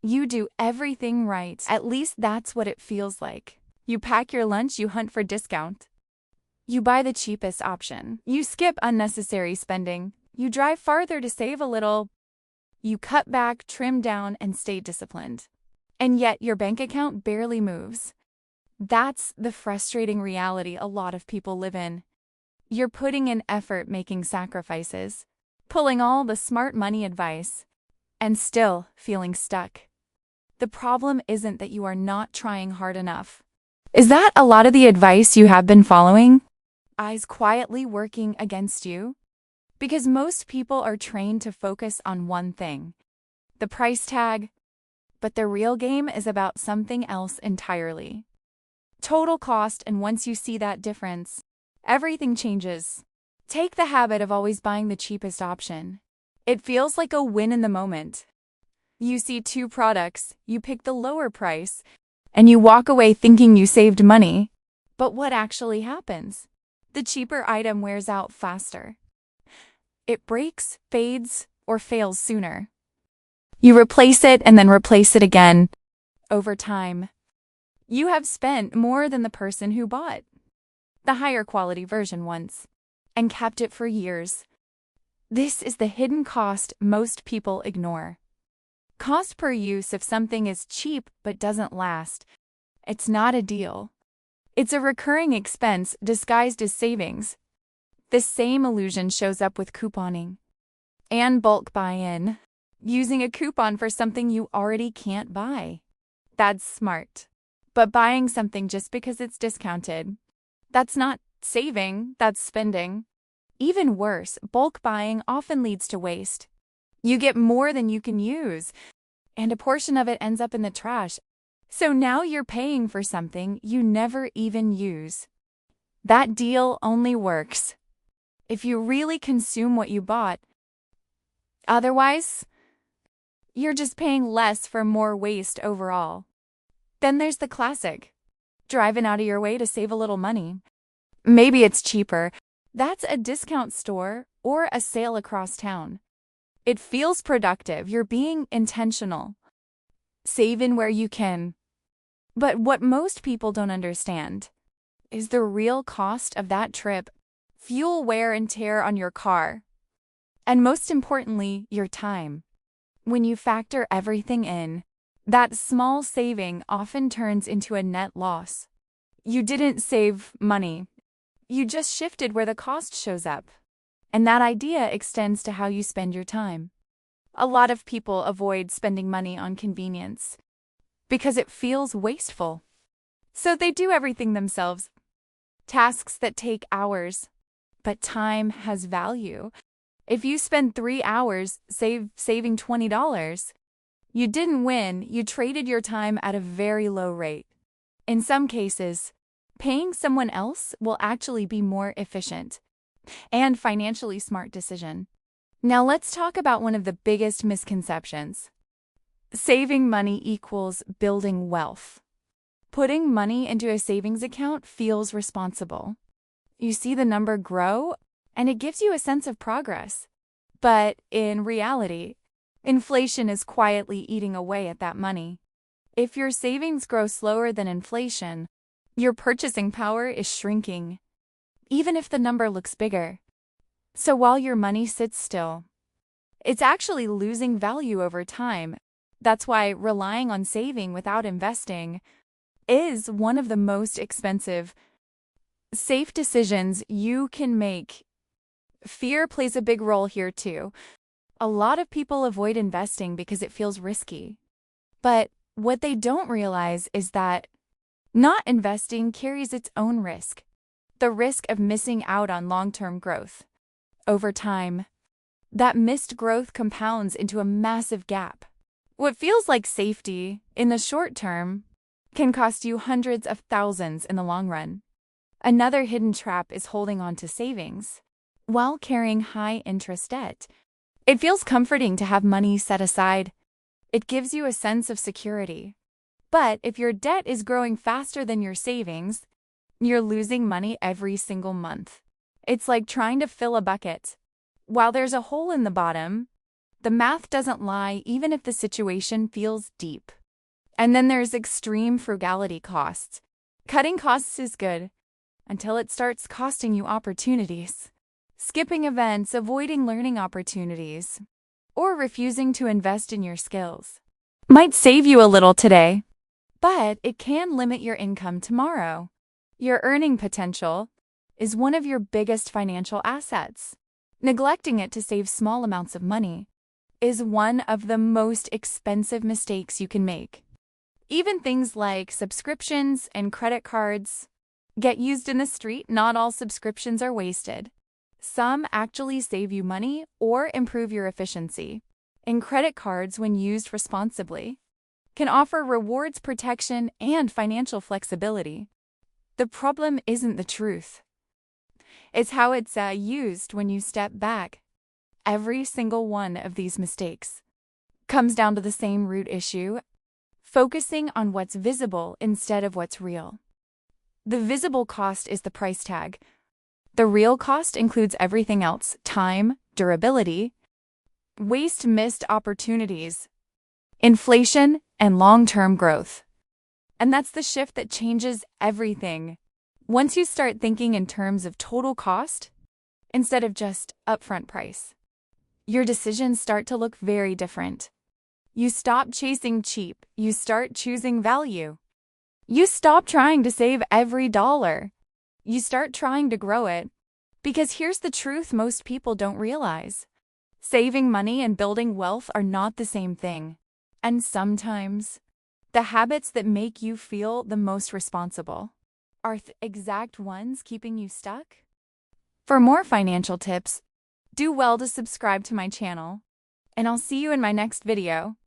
You do everything right. At least that's what it feels like. You pack your lunch, you hunt for discount. You buy the cheapest option. You skip unnecessary spending. You drive farther to save a little. You cut back, trim down, and stay disciplined. And yet your bank account barely moves. That's the frustrating reality a lot of people live in. You're putting in effort making sacrifices, pulling all the smart money advice, and still feeling stuck. The problem isn't that you are not trying hard enough. Is that a lot of the advice you have been following? Eyes quietly working against you? Because most people are trained to focus on one thing, the price tag, but the real game is about something else entirely. Total cost, and once you see that difference, everything changes. Take the habit of always buying the cheapest option. It feels like a win in the moment. You see two products, you pick the lower price, and you walk away thinking you saved money. But what actually happens? The cheaper item wears out faster. It breaks, fades, or fails sooner. You replace it and then replace it again. Over time, you have spent more than the person who bought the higher quality version once and kept it for years. This is the hidden cost most people ignore. Cost per use. If something is cheap but doesn't last, it's not a deal. It's a recurring expense disguised as savings. This same illusion shows up with couponing and bulk buy-in, using a coupon for something you already can't buy. That's smart. But buying something just because it's discounted, that's not saving, that's spending. Even worse, bulk buying often leads to waste. You get more than you can use, and a portion of it ends up in the trash. So now you're paying for something you never even use. That deal only works if you really consume what you bought. Otherwise, you're just paying less for more waste overall. Then there's the classic, driving out of your way to save a little money. Maybe it's cheaper. That's a discount store or a sale across town. It feels productive. You're being intentional. Save in where you can. But what most people don't understand is the real cost of that trip, fuel, wear and tear on your car, and most importantly, your time. When you factor everything in, that small saving often turns into a net loss. You didn't save money. You just shifted where the cost shows up. And that idea extends to how you spend your time. A lot of people avoid spending money on convenience because it feels wasteful. So they do everything themselves. Tasks that take hours. But time has value. If you spend 3 hours saving $20, you didn't win, you traded your time at a very low rate. In some cases, paying someone else will actually be more efficient and financially smart decision. Now let's talk about one of the biggest misconceptions. Saving money equals building wealth. Putting money into a savings account feels responsible. You see the number grow, and it gives you a sense of progress. But in reality, inflation is quietly eating away at that money. If your savings grow slower than inflation, your purchasing power is shrinking, even if the number looks bigger. So while your money sits still, it's actually losing value over time. That's why relying on saving without investing is one of the most expensive, safe decisions you can make. Fear plays a big role here too. A lot of people avoid investing because it feels risky. But what they don't realize is that not investing carries its own risk. The risk of missing out on long-term growth. Over time, that missed growth compounds into a massive gap. What feels like safety in the short term can cost you hundreds of thousands in the long run. Another hidden trap is holding on to savings while carrying high-interest debt. It feels comforting to have money set aside. It gives you a sense of security. But if your debt is growing faster than your savings, you're losing money every single month. It's like trying to fill a bucket. While there's a hole in the bottom, The math doesn't lie even if the situation feels deep. And then there's extreme frugality costs. Cutting costs is good until it starts costing you opportunities. Skipping events, avoiding learning opportunities, or refusing to invest in your skills might save you a little today, but it can limit your income tomorrow. Your earning potential is one of your biggest financial assets. Neglecting it to save small amounts of money is one of the most expensive mistakes you can make. Even things like subscriptions and credit cards get used in the street. Not all subscriptions are wasted. Some actually save you money or improve your efficiency. And credit cards, when used responsibly, can offer rewards, protection, and financial flexibility. The problem isn't the truth. It's how it's used when you step back. Every single one of these mistakes comes down to the same root issue: focusing on what's visible instead of what's real. The visible cost is the price tag. The real cost includes everything else: time, durability, waste, missed opportunities, inflation, and long-term growth. And that's the shift that changes everything. Once you start thinking in terms of total cost instead of just upfront price, your decisions start to look very different. You stop chasing cheap. You start choosing value. You stop trying to save every dollar. You start trying to grow it. Because here's the truth most people don't realize: saving money and building wealth are not the same thing. And sometimes, the habits that make you feel the most responsible are the exact ones keeping you stuck. For more financial tips, do well to subscribe to my channel, and I'll see you in my next video.